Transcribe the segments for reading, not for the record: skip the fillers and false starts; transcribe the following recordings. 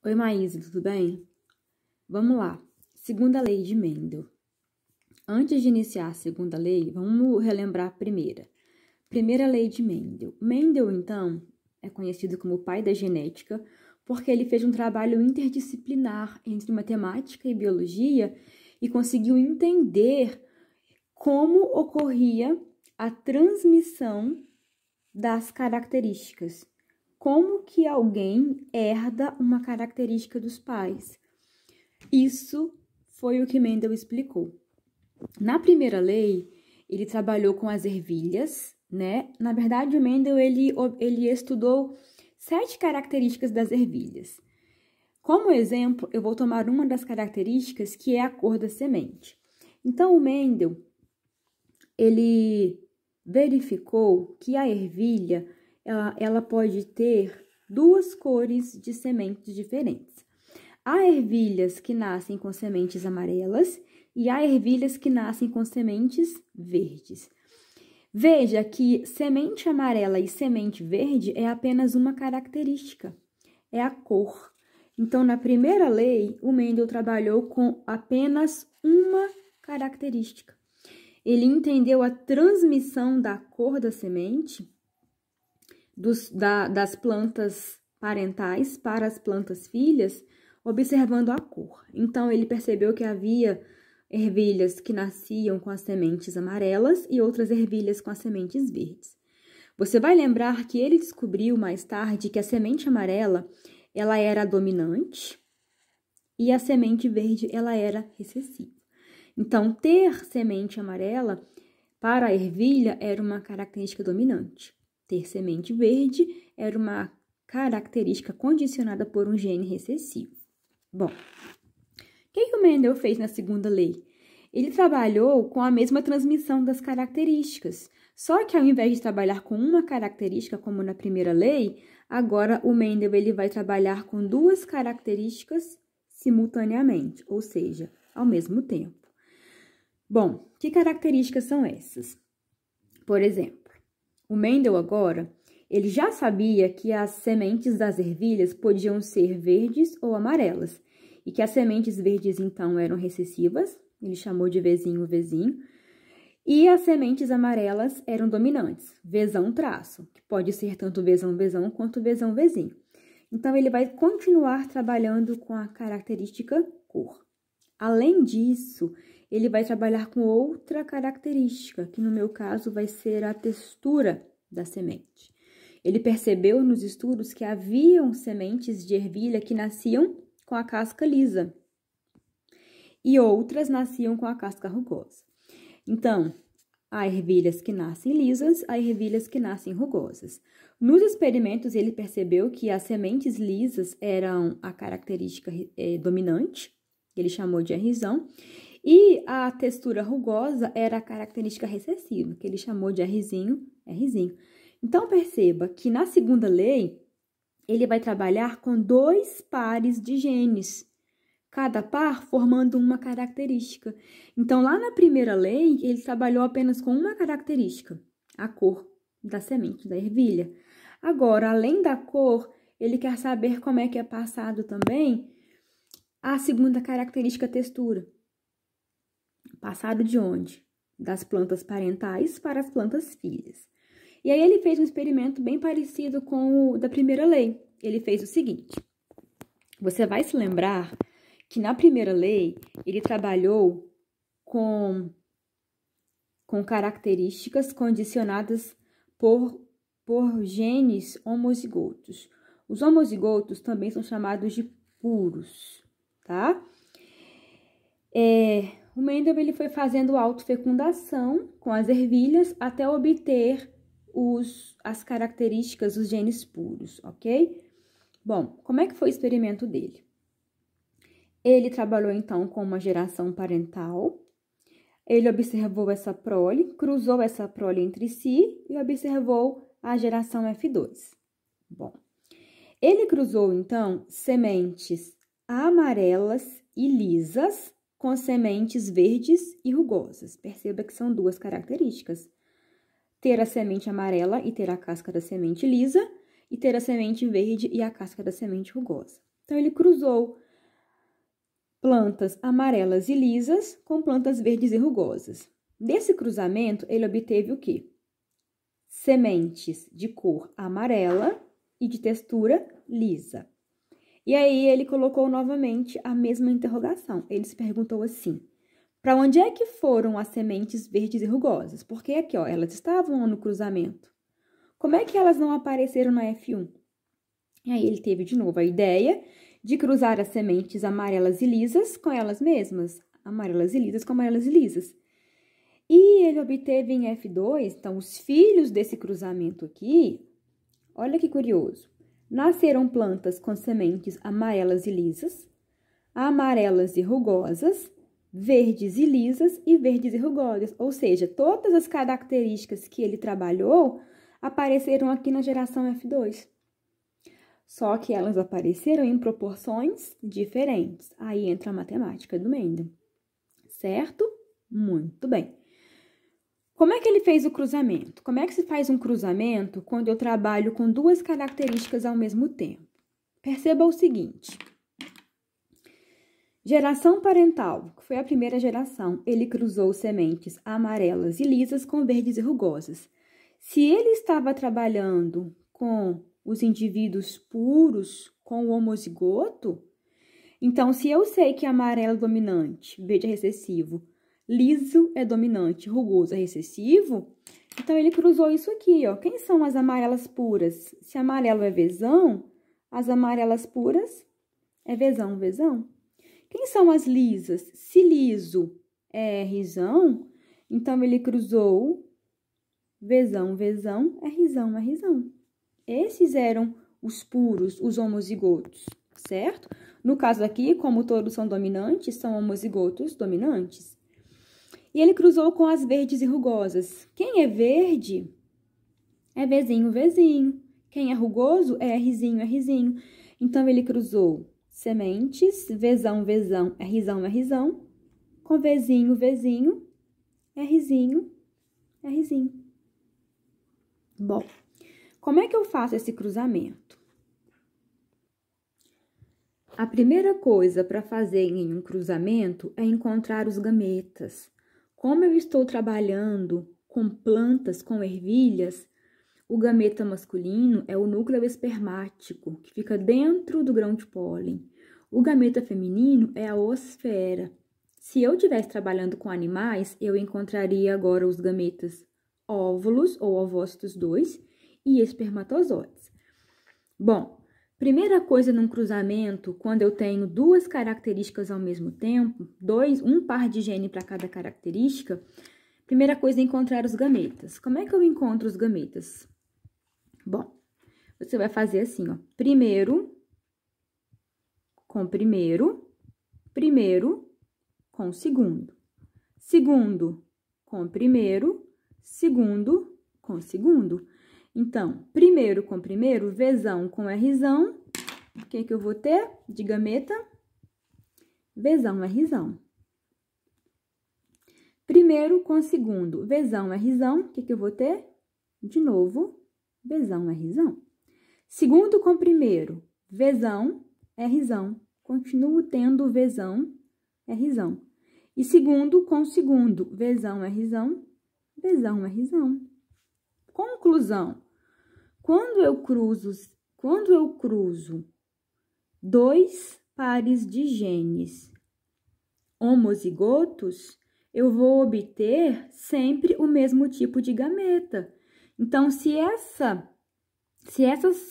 Oi, Maísa, tudo bem? Vamos lá. Segunda lei de Mendel. Antes de iniciar a segunda lei, vamos relembrar a primeira. Primeira lei de Mendel. Mendel, então, é conhecido como o pai da genética porque ele fez um trabalho interdisciplinar entre matemática e biologia e conseguiu entender como ocorria a transmissão das características. Como que alguém herda uma característica dos pais? Isso foi o que Mendel explicou. Na primeira lei, ele trabalhou com as ervilhas, né? Na verdade, o Mendel ele estudou 7 características das ervilhas. Como exemplo, eu vou tomar uma das características que é a cor da semente. Então, o Mendel ele verificou que a ervilha ela pode ter 2 cores de sementes diferentes. Há ervilhas que nascem com sementes amarelas e há ervilhas que nascem com sementes verdes. Veja que semente amarela e semente verde é apenas uma característica, é a cor. Então, na primeira lei, o Mendel trabalhou com apenas uma característica. Ele entendeu a transmissão da cor da semente das plantas parentais para as plantas filhas, observando a cor. Então, ele percebeu que havia ervilhas que nasciam com as sementes amarelas e outras ervilhas com as sementes verdes. Você vai lembrar que ele descobriu mais tarde que a semente amarela, ela era dominante e a semente verde, ela era recessiva. Então, ter semente amarela para a ervilha era uma característica dominante. Ter semente verde era uma característica condicionada por um gene recessivo. Bom, o que o Mendel fez na segunda lei? Ele trabalhou com a mesma transmissão das características, só que ao invés de trabalhar com uma característica, como na primeira lei, agora o Mendel ele vai trabalhar com 2 características simultaneamente, ou seja, ao mesmo tempo. Bom, que características são essas? Por exemplo, o Mendel agora, ele já sabia que as sementes das ervilhas podiam ser verdes ou amarelas, e que as sementes verdes, então, eram recessivas, ele chamou de Vzinho, Vzinho, e as sementes amarelas eram dominantes, Vzão traço, que pode ser tanto Vzão, Vzão, quanto Vzão, Vzinho. Então, ele vai continuar trabalhando com a característica cor. Além disso, ele vai trabalhar com outra característica, que no meu caso vai ser a textura da semente. Ele percebeu nos estudos que haviam sementes de ervilha que nasciam com a casca lisa e outras nasciam com a casca rugosa. Então, há ervilhas que nascem lisas, há ervilhas que nascem rugosas. Nos experimentos, ele percebeu que as sementes lisas eram a característica dominante, ele chamou de Rzão, e a textura rugosa era a característica recessiva, que ele chamou de Rzinho, Rzinho. Então, perceba que na segunda lei, ele vai trabalhar com 2 pares de genes, cada par formando uma característica. Então, lá na primeira lei, ele trabalhou apenas com uma característica, a cor da semente da ervilha. Agora, além da cor, ele quer saber como é que é passado também a segunda característica, textura. Passado de onde? Das plantas parentais para as plantas filhas. E aí ele fez um experimento bem parecido com o da primeira lei. Ele fez o seguinte: você vai se lembrar que na primeira lei ele trabalhou com características condicionadas por genes homozigotos. Os homozigotos também são chamados de puros, tá? O Mendel ele foi fazendo autofecundação com as ervilhas até obter as características, os genes puros, ok? Bom, como é que foi o experimento dele? Ele trabalhou, então, com uma geração parental, ele observou essa prole, cruzou essa prole entre si e observou a geração F2. Bom, ele cruzou, então, sementes amarelas e lisas com sementes verdes e rugosas. Perceba que são 2 características. Ter a semente amarela e ter a casca da semente lisa, e ter a semente verde e a casca da semente rugosa. Então, ele cruzou plantas amarelas e lisas com plantas verdes e rugosas. Desse cruzamento, ele obteve o quê? Sementes de cor amarela e de textura lisa. E aí, ele colocou novamente a mesma interrogação. Ele se perguntou assim: para onde é que foram as sementes verdes e rugosas? Porque aqui, ó, elas estavam no cruzamento. Como é que elas não apareceram na F1? E aí, ele teve de novo a ideia de cruzar as sementes amarelas e lisas com elas mesmas. Amarelas e lisas com amarelas e lisas. E ele obteve em F2, então, os filhos desse cruzamento aqui, olha que curioso. Nasceram plantas com sementes amarelas e lisas, amarelas e rugosas, verdes e lisas e verdes e rugosas. Ou seja, todas as características que ele trabalhou apareceram aqui na geração F2. Só que elas apareceram em proporções diferentes. Aí entra a matemática do Mendel. Certo? Muito bem. Como é que ele fez o cruzamento? Como é que se faz um cruzamento quando eu trabalho com duas características ao mesmo tempo? Perceba o seguinte. Geração parental, que foi a primeira geração, ele cruzou sementes amarelas e lisas com verdes e rugosas. Se ele estava trabalhando com os indivíduos puros, com o homozigoto, então, se eu sei que amarelo é dominante, verde é recessivo, liso é dominante, rugoso é recessivo, então ele cruzou isso aqui, ó. Quem são as amarelas puras? Se amarelo é Vzão, as amarelas puras é Vzão, Vzão. Quem são as lisas? Se liso é Rzão, então ele cruzou Vzão, Vzão, Rzão, Rzão. Esses eram os puros, os homozigotos, certo? No caso aqui, como todos são dominantes, são homozigotos dominantes. E ele cruzou com as verdes e rugosas. Quem é verde é Vzinho, Vzinho. Quem é rugoso é Rzinho, Rzinho. Então, ele cruzou sementes, Vzão, Vzão, Rzão, Rzão, com Vzinho, Vzinho, Rzinho, Rzinho. Bom, como é que eu faço esse cruzamento? A primeira coisa para fazer em um cruzamento é encontrar os gametas. Como eu estou trabalhando com plantas, com ervilhas, o gameta masculino é o núcleo espermático, que fica dentro do grão de pólen. O gameta feminino é a osfera. Se eu estivesse trabalhando com animais, eu encontraria agora os gametas óvulos, ou ovócitos 2, e espermatozoides. Bom, primeira coisa num cruzamento, quando eu tenho duas características ao mesmo tempo, um par de gene para cada característica, primeira coisa é encontrar os gametas. Como é que eu encontro os gametas? Bom, você vai fazer assim, ó. Primeiro com primeiro, primeiro com segundo. Segundo com primeiro, segundo com segundo. Então, primeiro com primeiro, Vzão com Rzão, o que eu vou ter de gameta? Vzão, Rzão. Primeiro com segundo, Vzão, Rzão, o que eu vou ter? De novo, Vzão, Rzão. Segundo com primeiro, Vzão, Rzão. Continuo tendo Vzão, Rzão. E segundo com segundo, Vzão, Rzão, Vzão, Rzão. Conclusão. Quando eu cruzo dois pares de genes homozigotos, eu vou obter sempre o mesmo tipo de gameta. Então, se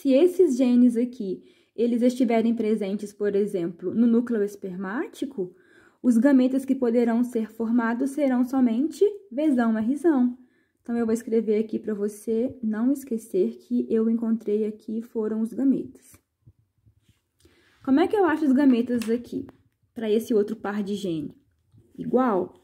esses genes aqui, eles estiverem presentes, por exemplo, no núcleo espermático, os gametas que poderão ser formados serão somente Vzão, Rzão. Então, eu vou escrever aqui para você não esquecer que eu encontrei aqui foram os gametas. Como é que eu acho os gametas aqui, para esse outro par de gene? Igual.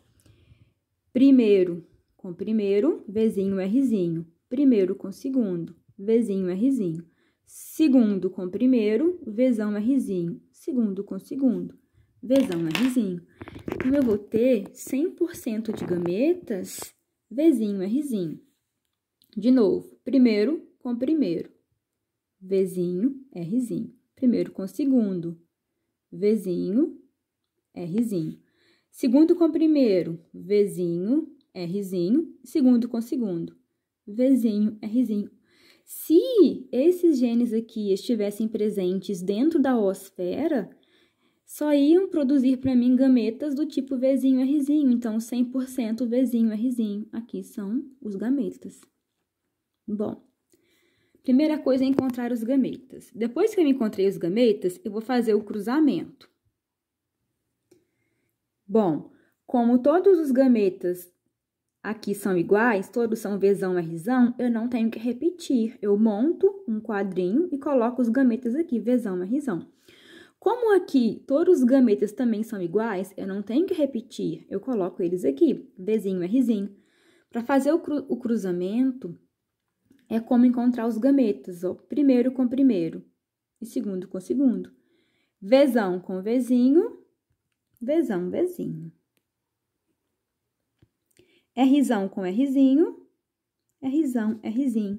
Primeiro com primeiro, Vzinho, Rzinho. Primeiro com segundo, Vzinho, Rzinho. Segundo com primeiro, Vzão, Rzinho. Segundo com segundo, Vzão, Rzinho. Então, eu vou ter 100% de gametas Vzinho, Rzinho. De novo, primeiro com primeiro, Vzinho, Rzinho. primeiro com segundo, Vzinho, Rzinho. Segundo com primeiro, Vzinho, Rzinho. Segundo com segundo, Vzinho, Rzinho. Se esses genes aqui estivessem presentes dentro da oosfera, só iam produzir para mim gametas do tipo Vzinho, Rzinho. Então, 100% Vzinho, Rzinho. Aqui são os gametas. Bom, primeira coisa é encontrar os gametas. Depois que eu encontrei os gametas, eu vou fazer o cruzamento. Bom, como todos os gametas aqui são iguais, todos são Vzão, Rzão, eu não tenho que repetir. Eu monto um quadrinho e coloco os gametas aqui, Vzão, Rzão. Como aqui todos os gametas também são iguais, eu não tenho que repetir. Eu coloco eles aqui, Vzinho, Rzinho. Para fazer o cruzamento, é como encontrar os gametas, ó. Primeiro com primeiro e segundo com segundo. Vzão com Vzinho, Vzão, Vzinho. Rzão com Rzinho, Rzão, Rzinho.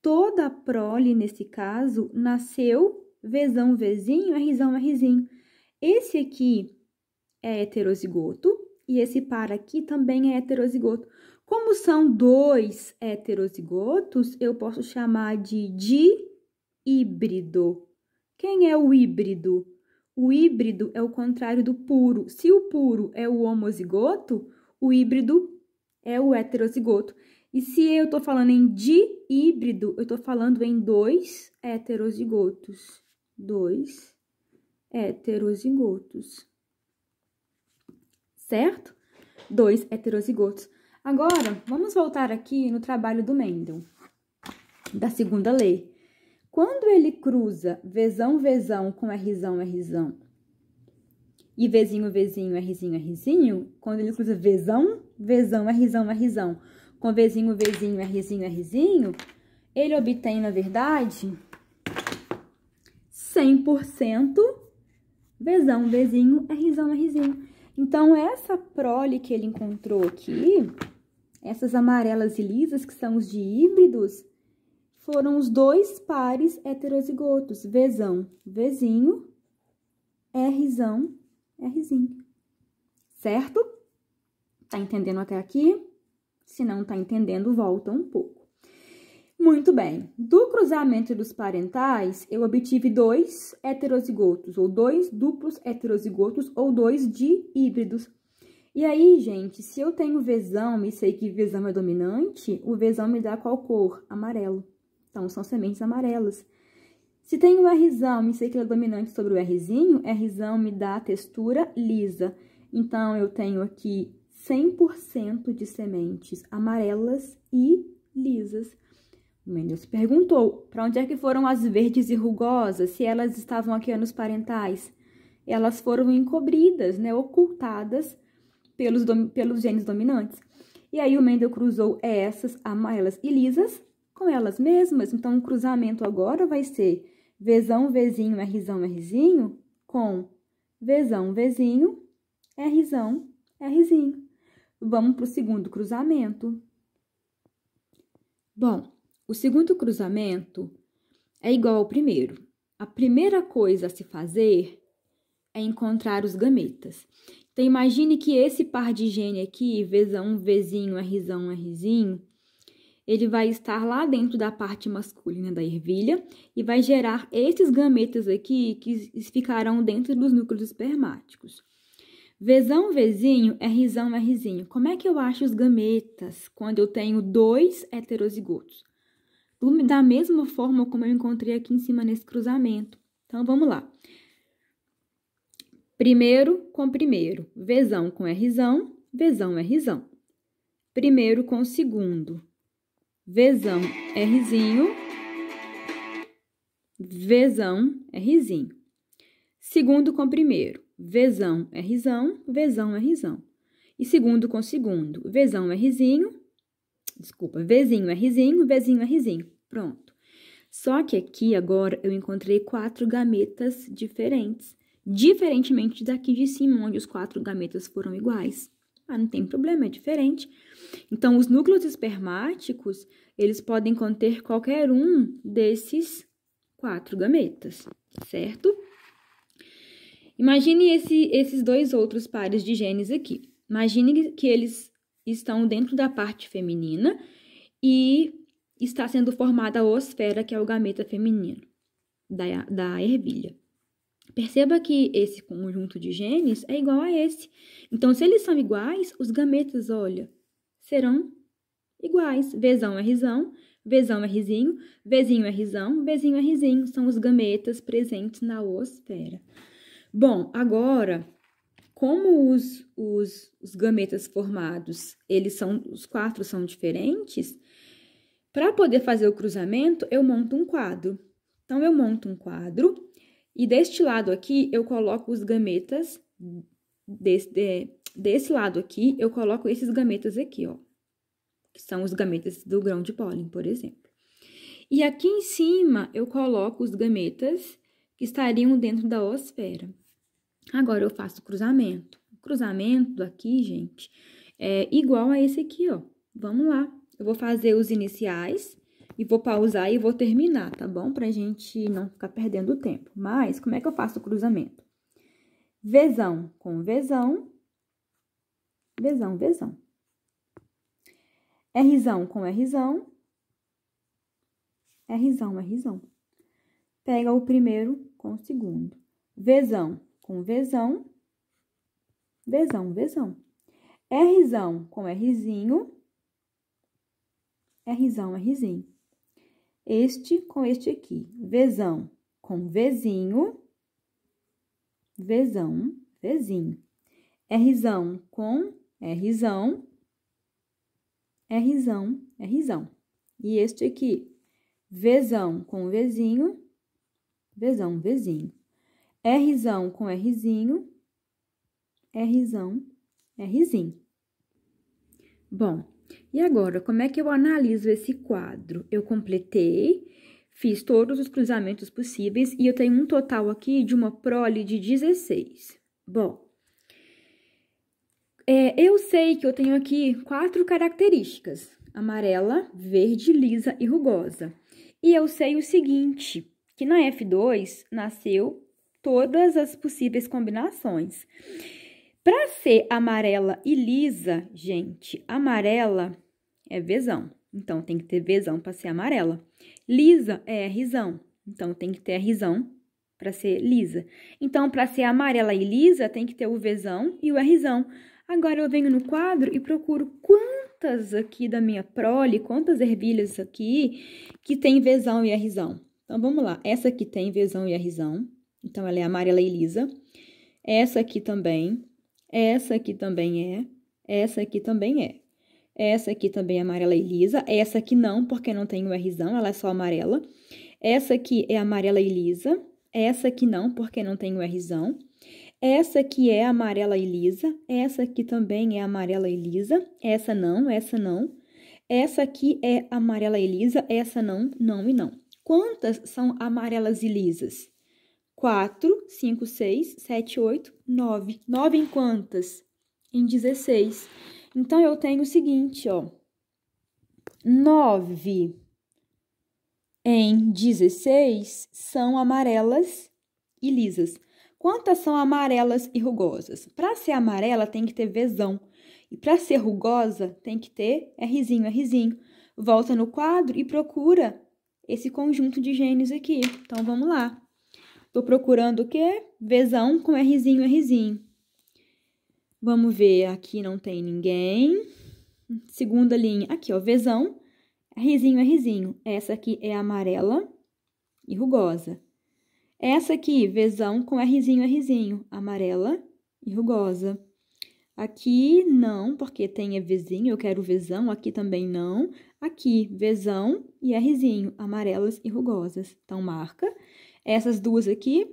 Toda a prole, nesse caso, nasceu Vzão, Vzinho, Rzão, Rzinho. Esse aqui é heterozigoto e esse par aqui também é heterozigoto. Como são dois heterozigotos, eu posso chamar de dihíbrido. Quem é o híbrido? O híbrido é o contrário do puro. Se o puro é o homozigoto, o híbrido é o heterozigoto. E se eu tô falando em dihíbrido, eu tô falando em dois heterozigotos. Dois heterozigotos. Certo? Dois heterozigotos. Agora, vamos voltar aqui no trabalho do Mendel, da segunda lei. Quando ele cruza Vzão, Vzão com Rzão, Rzão e Vzinho, Vzinho, Rzinho, Rzinho, quando ele cruza Vzão, Vzão, Rzão, Rzão com Vzinho, Vzinho, Rzinho, Rzinho, ele obtém, na verdade, 100% Vzão, Vzinho, Rzão, Rzinho. Então, essa prole que ele encontrou aqui, essas amarelas e lisas, que são os dihíbridos, foram os dois pares heterozigotos, Vzão, Vzinho, Rzão, Rzinho. Certo? Tá entendendo até aqui? Se não tá entendendo, volta um pouco. Muito bem. Do cruzamento dos parentais, eu obtive dois heterozigotos, ou dois duplos heterozigotos, ou dois dihíbridos. E aí, gente, se eu tenho Vzão e sei que Vzão é dominante, o Vzão me dá qual cor? Amarelo. Então, são sementes amarelas. Se tenho o Rzão e sei que ele é dominante sobre o Rzinho, Rzão me dá a textura lisa. Então, eu tenho aqui 100% de sementes amarelas e lisas. O Mendel se perguntou, para onde é que foram as verdes e rugosas, se elas estavam aqui nos parentais? Elas foram encobridas, né, ocultadas pelos genes dominantes. E aí, o Mendel cruzou essas amarelas e lisas com elas mesmas. Então, o cruzamento agora vai ser Vzão, Vzinho, Rzão, Rzinho com Vzão, Vzinho, Rzão, Rzinho. Vamos para o segundo cruzamento. Bom, o segundo cruzamento é igual ao primeiro. A primeira coisa a se fazer é encontrar os gametas. Então, imagine que esse par de gene aqui, Vzão, Vzinho, Rzão, Rzinho, ele vai estar lá dentro da parte masculina da ervilha e vai gerar esses gametas aqui que ficarão dentro dos núcleos espermáticos. Vzão, Vzinho, Rzão, Rzinho. Como é que eu acho os gametas quando eu tenho dois heterozigotos? Da mesma forma como eu encontrei aqui em cima nesse cruzamento. Então, vamos lá. Primeiro com primeiro. Vzão com Rzão, Vzão, Rzão. Primeiro com segundo. Vzão, Rzinho, Vzão, Rzinho. Segundo com primeiro, Vzão, Rzão, Vzão, Rzão. E segundo com segundo, Vzão, Rzinho, Vzinho, Rzinho, Vzinho, Rzinho. Pronto. Só que aqui agora eu encontrei 4 gametas diferentes, diferentemente daqui de cima, onde os 4 gametas foram iguais. Ah, não tem problema, é diferente. Então, os núcleos espermáticos, eles podem conter qualquer um desses 4 gametas, certo? Imagine esses dois outros pares de genes aqui. Imagine que eles estão dentro da parte feminina e está sendo formada a oosfera, que é o gameta feminino da ervilha. Perceba que esse conjunto de genes é igual a esse. Então, se eles são iguais, os gametas, olha, serão iguais. Vzão é Rzão, Vzão é Rzinho, Vzinho é Rzão, Vzinho é Rzinho. São os gametas presentes na oosfera. Bom, agora, como os gametas formados, os 4 são diferentes, para poder fazer o cruzamento, eu monto um quadro. Então, eu monto um quadro e deste lado aqui, eu coloco os gametas, desse lado aqui, eu coloco esses gametas aqui, ó, que são os gametas do grão de pólen, por exemplo. E aqui em cima, eu coloco os gametas que estariam dentro da oosfera. Agora, eu faço o cruzamento. O cruzamento aqui, gente, é igual a esse aqui, ó. Vamos lá. Eu vou fazer os iniciais e vou pausar e vou terminar, tá bom? Pra gente não ficar perdendo tempo. Mas, como é que eu faço o cruzamento? Vzão com Vzão. Vzão, Vzão. Rzão com Rzão. Rzão, Rzão. Pega o primeiro com o segundo. Vzão com Vzão. Vzão, Vzão. Rzão com Rzinho. Rzão, Rzinho. Este com este aqui. Vzão com Vzinho. Vzão, Vzinho. Rzão com Rzão. Rzão, Rzão. E este aqui. Vzão com Vzinho. Vzão, Vzinho. Rzão com Rzinho. Rzão, Rzinho. Bom, e agora, como é que eu analiso esse quadro? Eu completei, fiz todos os cruzamentos possíveis e eu tenho um total aqui de uma prole de 16. Bom, eu sei que eu tenho aqui 4 características: amarela, verde, lisa e rugosa. E eu sei o seguinte, que na F2 nasceu todas as possíveis combinações. Para ser amarela e lisa, gente, amarela é Vzão. Então, tem que ter Vzão para ser amarela. Lisa é Rzão. Então, tem que ter Rzão para ser lisa. Então, para ser amarela e lisa, tem que ter o Vzão e o Rzão. Agora, eu venho no quadro e procuro quantas aqui da minha prole, quantas ervilhas aqui que tem Vzão e Rzão. Então, vamos lá. Essa aqui tem Vzão e Rzão. Então, ela é amarela e lisa. Essa aqui também. Essa aqui também é. Essa aqui também é. Essa aqui também é amarela e lisa. Essa aqui não, porque não tem o Rzão, ela é só amarela. Essa aqui é amarela e lisa. Essa aqui não, porque não tem o Rzão. Essa aqui é amarela e lisa. Essa aqui também é amarela e lisa. Essa não, essa não. Essa aqui é amarela e lisa. Essa não, não e não. Quantas são amarelas e lisas? 4, 5, 6, 7, 8, 9. 9 em quantas? Em 16. Então, eu tenho o seguinte, ó. 9 em 16 são amarelas e lisas. Quantas são amarelas e rugosas? Para ser amarela, tem que ter Vzão. E para ser rugosa, tem que ter Rzinho, Rzinho. Volta no quadro e procura esse conjunto de genes aqui. Então, vamos lá. Tô procurando o quê? Vzão com Rzinho, Rzinho. Vamos ver, aqui não tem ninguém. Segunda linha, aqui, ó, Vzão, Rzinho, Rzinho. Essa aqui é amarela e rugosa. Essa aqui, Vzão com Rzinho, Rzinho. Amarela e rugosa. Aqui, não, porque tem Vzinho, eu quero Vzão. Aqui também não. Aqui, Vzão e Rzinho, amarelas e rugosas. Então, marca. Essas duas aqui,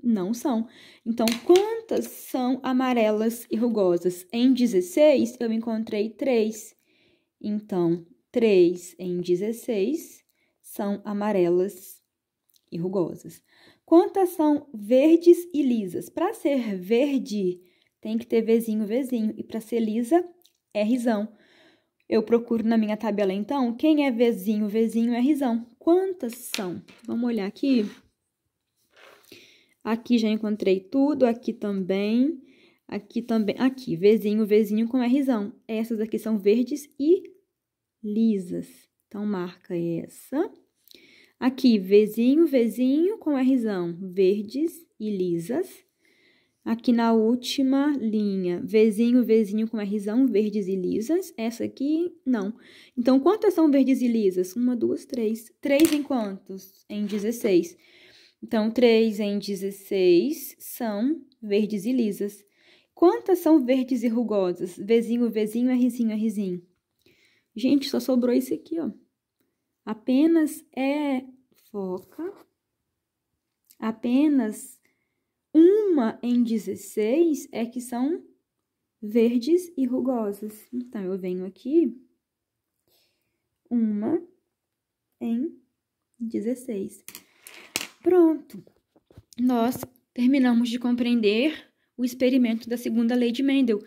não são. Então, quantas são amarelas e rugosas? Em 16, eu encontrei 3. Então, 3 em 16 são amarelas e rugosas. Quantas são verdes e lisas? Para ser verde, tem que ter Vzinho, Vzinho. E para ser lisa, Rzão. Eu procuro na minha tabela, então, quem é Vzinho, Vzinho é Rzão. Quantas são? Vamos olhar aqui. Aqui já encontrei tudo, aqui também, aqui, Vzinho, Vzinho com Rzão. Essas aqui são verdes e lisas. Então, marca essa. Aqui, Vzinho, Vzinho com Rzão, verdes e lisas. Aqui na última linha, Vzinho, Vzinho com Rzão, verdes e lisas. Essa aqui, não. Então, quantas são verdes e lisas? 1, 2, 3. 3 em quantos? Em 16. Então, 3 em 16 são verdes e lisas. Quantas são verdes e rugosas? Vzinho, Vzinho, Rzinho, Rzinho. Gente, só sobrou isso aqui, ó. Apenas foca. Apenas 1 em 16 é que são verdes e rugosas. Então, eu venho aqui, 1 em 16. Pronto. Nós terminamos de compreender o experimento da segunda lei de Mendel.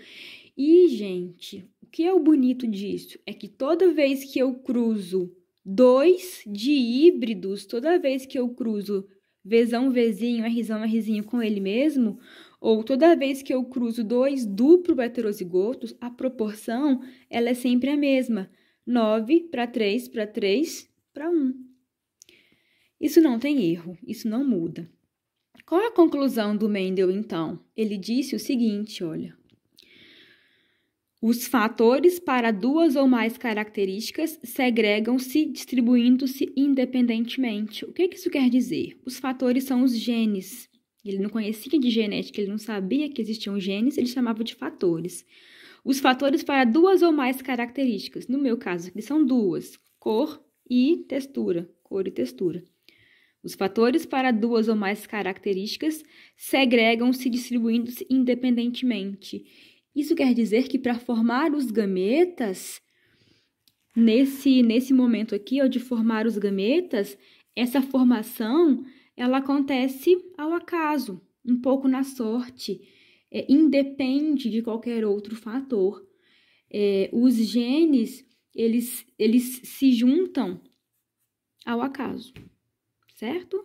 E, gente, o que é o bonito disso? É que toda vez que eu cruzo 2 de híbridos, toda vez que eu cruzo Vzão, Vzinho, Rzão, Rzinho com ele mesmo, ou toda vez que eu cruzo 2 duplo heterozigotos, a proporção ela é sempre a mesma. 9 para 3 para 3 para 1. Isso não tem erro, isso não muda. Qual é a conclusão do Mendel, então? Ele disse o seguinte, olha. Os fatores para 2 ou mais características segregam-se distribuindo-se independentemente. O que isso quer dizer? Os fatores são os genes. Ele não conhecia de genética, ele não sabia que existiam genes, ele chamava de fatores. Os fatores para 2 ou mais características, no meu caso aqui são 2, cor e textura. Os fatores para 2 ou mais características segregam-se distribuindo-se independentemente. Isso quer dizer que para formar os gametas, nesse momento aqui, ó, de formar os gametas, essa formação, ela acontece ao acaso, um pouco na sorte, independe de qualquer outro fator. Os genes, eles se juntam ao acaso, certo?